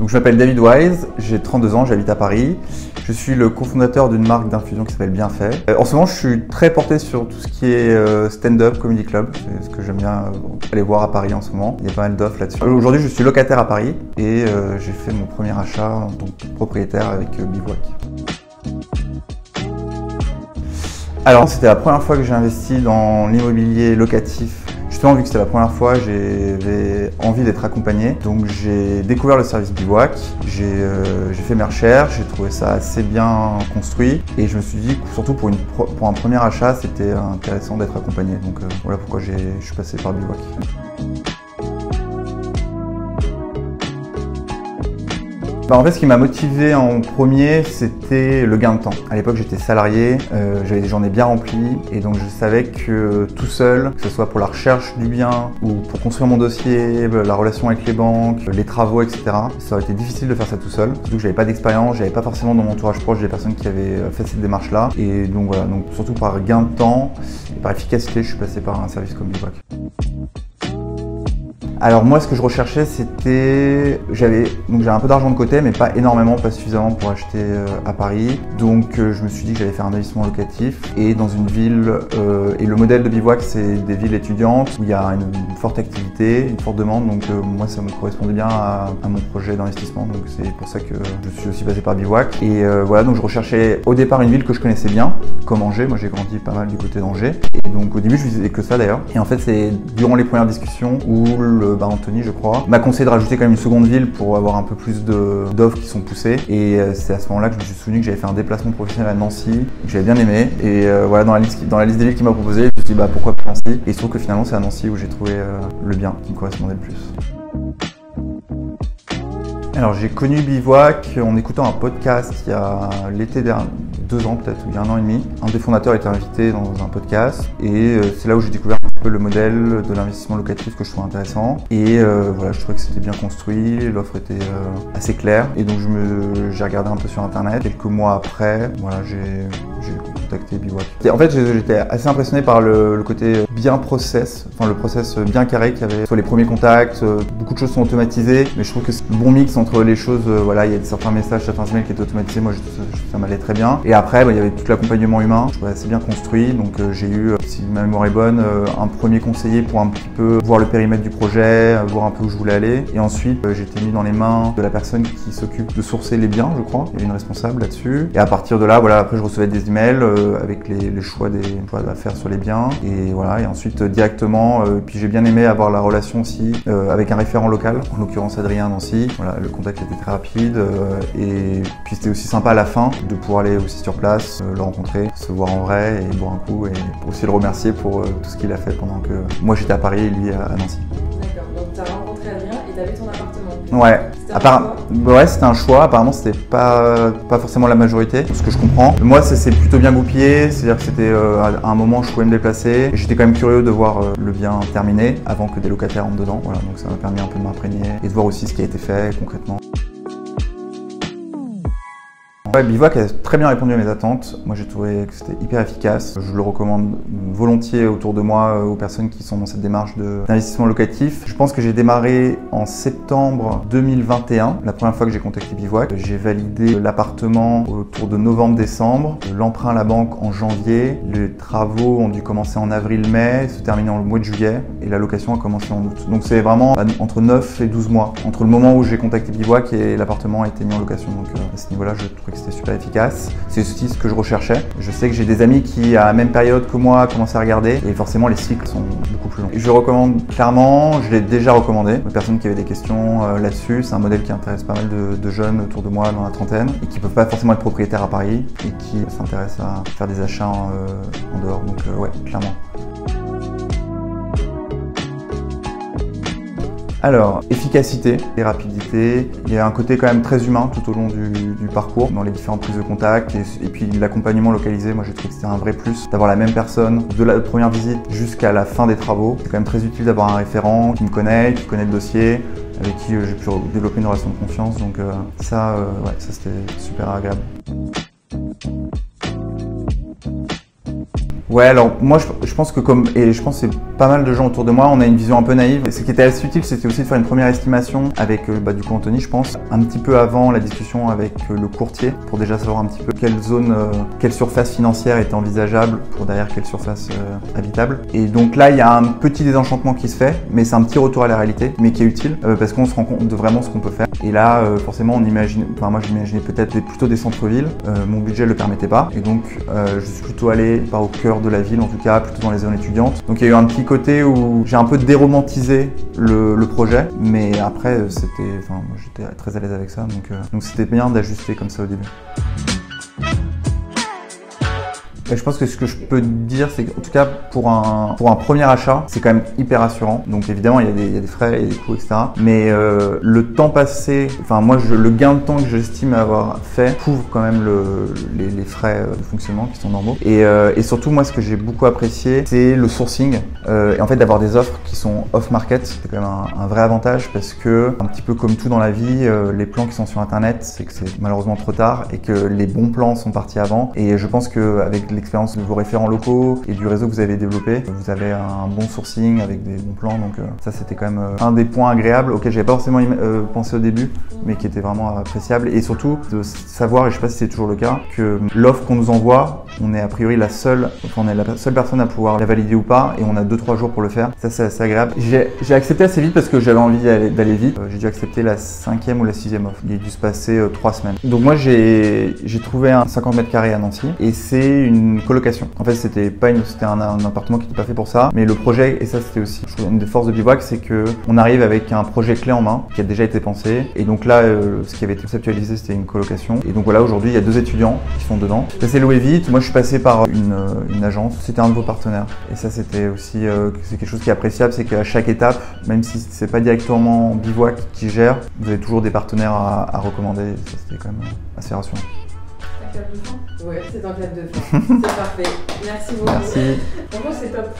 Donc, je m'appelle David Wise, j'ai 32 ans, j'habite à Paris. Je suis le cofondateur d'une marque d'infusion qui s'appelle Bienfait. En ce moment, je suis très porté sur tout ce qui est stand-up, comedy club. C'est ce que j'aime bien aller voir à Paris en ce moment. Il y a pas mal d'offres là-dessus. Aujourd'hui, je suis locataire à Paris et j'ai fait mon premier achat en tant que propriétaire avec Bivouac. Alors, c'était la première fois que j'ai investi dans l'immobilier locatif. Justement, vu que c'était la première fois, j'avais envie d'être accompagné. Donc j'ai découvert le service Bivouac, j'ai fait mes recherches, j'ai trouvé ça assez bien construit. Et je me suis dit, surtout pour un premier achat, c'était intéressant d'être accompagné. Donc voilà pourquoi je suis passé par Bivouac. En fait, ce qui m'a motivé en premier, c'était le gain de temps. À l'époque, j'étais salarié, j'avais des journées bien remplies et donc je savais que tout seul, que ce soit pour la recherche du bien ou pour construire mon dossier, la relation avec les banques, les travaux, etc., ça aurait été difficile de faire ça tout seul. Surtout que j'avais pas d'expérience, j'avais pas forcément dans mon entourage proche des personnes qui avaient fait cette démarche-là. Et donc voilà, donc surtout par gain de temps et par efficacité, je suis passé par un service comme Bivouac. Alors moi, ce que je recherchais, c'était... J'avais un peu d'argent de côté, mais pas énormément, pas suffisamment pour acheter à Paris. Donc je me suis dit que j'allais faire un investissement locatif et dans une ville... et le modèle de Bivouac, c'est des villes étudiantes où il y a une forte activité, une forte demande. Donc moi, ça me correspondait bien à mon projet d'investissement. Donc c'est pour ça que je suis aussi passé par Bivouac. Et voilà, donc je recherchais au départ une ville que je connaissais bien, comme Angers. Moi, j'ai grandi pas mal du côté d'Angers. Et donc au début, je visais que ça d'ailleurs. Et en fait, c'est durant les premières discussions où Anthony, je crois, m'a conseillé de rajouter quand même une seconde ville pour avoir un peu plus d'offres qui sont poussées. Et c'est à ce moment-là que je me suis souvenu que j'avais fait un déplacement professionnel à Nancy, que j'avais bien aimé. Et voilà, dans la liste des villes qu'il m'a proposé, je me suis dit pourquoi pas Nancy. Et il se trouve que finalement c'est à Nancy où j'ai trouvé le bien qui me correspondait le plus. Alors j'ai connu Bivouac en écoutant un podcast il y a l'été dernier, 2 ans peut-être, ou il y a 1 an et demi. Un des fondateurs était invité dans un podcast et c'est là où j'ai découvert un peu le modèle de l'investissement locatif que je trouve intéressant. Et voilà, je trouvais que c'était bien construit, l'offre était assez claire. Et donc j'ai regardé un peu sur internet. Quelques mois après, voilà, j'ai contacté Bivouac. En fait, j'étais assez impressionné par le côté bien process, enfin le process bien carré qu'il y avait sur les premiers contacts. Beaucoup de choses sont automatisées, mais je trouve que c'est un bon mix entre les choses. Voilà, il y a certains messages, certains emails qui étaient automatisés. Moi, ça m'allait très bien. Et après, il y avait tout l'accompagnement humain. Je trouvais assez bien construit. Donc, j'ai eu, si ma mémoire est bonne, un premier conseiller pour un petit peu voir le périmètre du projet, voir un peu où je voulais aller. Et ensuite, j'ai été mis dans les mains de la personne qui s'occupe de sourcer les biens, je crois. Il y avait une responsable là-dessus. Et à partir de là, voilà, après, je recevais des emails avec les choix à faire sur les biens. Et voilà. Et ensuite, directement, puis j'ai bien aimé avoir la relation aussi avec un référent local, en l'occurrence Adrien à Nancy. Voilà, le contact était très rapide et puis c'était aussi sympa à la fin de pouvoir aller aussi sur place, le rencontrer, se voir en vrai et boire un coup et aussi le remercier pour tout ce qu'il a fait pendant que moi j'étais à Paris et lui à Nancy. D'accord, donc tu as rencontré Adrien et tu avais ton appartement. Ouais, c'était un choix. Apparemment, c'était pas forcément la majorité, ce que je comprends. Moi, ça s'est plutôt bien goupillé, c'est-à-dire que c'était à un moment, je pouvais me déplacer. J'étais quand même curieux de voir le bien terminé avant que des locataires rentrent dedans. Voilà, donc ça m'a permis un peu de m'imprégner et de voir aussi ce qui a été fait concrètement. Ouais, Bivouac a très bien répondu à mes attentes. Moi, j'ai trouvé que c'était hyper efficace. Je le recommande volontiers autour de moi aux personnes qui sont dans cette démarche d'investissement locatif. Je pense que j'ai démarré en septembre 2021, la première fois que j'ai contacté Bivouac. J'ai validé l'appartement autour de novembre-décembre, l'emprunt à la banque en janvier. Les travaux ont dû commencer en avril-mai, se terminer en mois de juillet et la location a commencé en août. Donc c'est vraiment entre 9 et 12 mois, entre le moment où j'ai contacté Bivouac et l'appartement a été mis en location. Donc à ce niveau-là, je trouvais que c'était super efficace. C'est aussi ce que je recherchais. Je sais que j'ai des amis qui, à la même période que moi, commencé à regarder et forcément les cycles sont beaucoup plus longs. Je le recommande clairement, je l'ai déjà recommandé aux personnes qui avaient des questions là-dessus. C'est un modèle qui intéresse pas mal de jeunes autour de moi dans la trentaine et qui ne peuvent pas forcément être propriétaires à Paris et qui s'intéressent à faire des achats en dehors. Donc ouais, clairement. Alors, efficacité et rapidité. Il y a un côté quand même très humain tout au long du parcours, dans les différentes prises de contact et puis l'accompagnement localisé. Moi, j'ai trouvé que c'était un vrai plus d'avoir la même personne de la première visite jusqu'à la fin des travaux. C'est quand même très utile d'avoir un référent qui me connaît, qui connaît le dossier, avec qui j'ai pu développer une relation de confiance. Donc ça c'était super agréable. Ouais, alors moi je pense que je pense que c'est pas mal de gens autour de moi, on a une vision un peu naïve. Et ce qui était assez utile, c'était aussi de faire une première estimation avec du coup Anthony, je pense, un petit peu avant la discussion avec le courtier, pour déjà savoir un petit peu quelle zone, quelle surface financière était envisageable pour derrière quelle surface habitable. Et donc là, il y a un petit désenchantement qui se fait, mais c'est un petit retour à la réalité, mais qui est utile parce qu'on se rend compte de vraiment ce qu'on peut faire. Et là, forcément, on imagine, enfin moi j'imaginais peut-être plutôt des centres-villes, mon budget le permettait pas, et donc je suis plutôt allé au cœur de la ville, en tout cas plutôt dans les zones étudiantes. Donc il y a eu un petit côté où j'ai un peu déromantisé le projet, mais après moi j'étais très à l'aise avec ça, donc c'était bien d'ajuster comme ça au début. Et je pense que ce que je peux dire, c'est qu'en tout cas pour un premier achat, c'est quand même hyper rassurant. Donc évidemment, il y a des frais, il y a des coûts, etc. Mais le temps passé, le gain de temps que j'estime avoir fait couvre quand même les frais de fonctionnement qui sont normaux. Et surtout, moi, ce que j'ai beaucoup apprécié, c'est le sourcing. Et en fait, d'avoir des offres qui sont off-market, c'est quand même un vrai avantage parce que, un petit peu comme tout dans la vie, les plans qui sont sur Internet, c'est que c'est malheureusement trop tard et que les bons plans sont partis avant. Et je pense qu'avec l'expérience de vos référents locaux et du réseau que vous avez développé, vous avez un bon sourcing avec des bons plans, donc ça c'était quand même un des points agréables auxquels j'avais pas forcément pensé au début, mais qui était vraiment appréciable. Et surtout de savoir, et je sais pas si c'est toujours le cas, que l'offre qu'on nous envoie, on est a priori la seule personne à pouvoir la valider ou pas, et on a 2-3 jours pour le faire. Ça c'est assez agréable. J'ai accepté assez vite parce que j'avais envie d'aller vite. J'ai dû accepter la 5e ou la 6e offre. Il a dû se passer 3 semaines. Donc moi j'ai trouvé un 50 mètres carrés à Nancy et c'est une colocation. En fait, c'était un appartement qui n'était pas fait pour ça, mais le projet, et ça c'était aussi une des forces de Bivouac, c'est que on arrive avec un projet clé en main qui a déjà été pensé. Et donc là, ce qui avait été conceptualisé, c'était une colocation. Et donc voilà, aujourd'hui, il y a 2 étudiants qui sont dedans. Ça s'est loué vite. Moi, je suis passé par une agence. C'était un de vos partenaires. Et ça, c'était aussi c'est quelque chose qui est appréciable, c'est qu'à chaque étape, même si c'est pas directement Bivouac qui gère, vous avez toujours des partenaires à recommander. Ça, c'était quand même assez rassurant. Oui, c'est un clap de fin. C'est parfait. Merci beaucoup. Merci. Franchement, c'est top.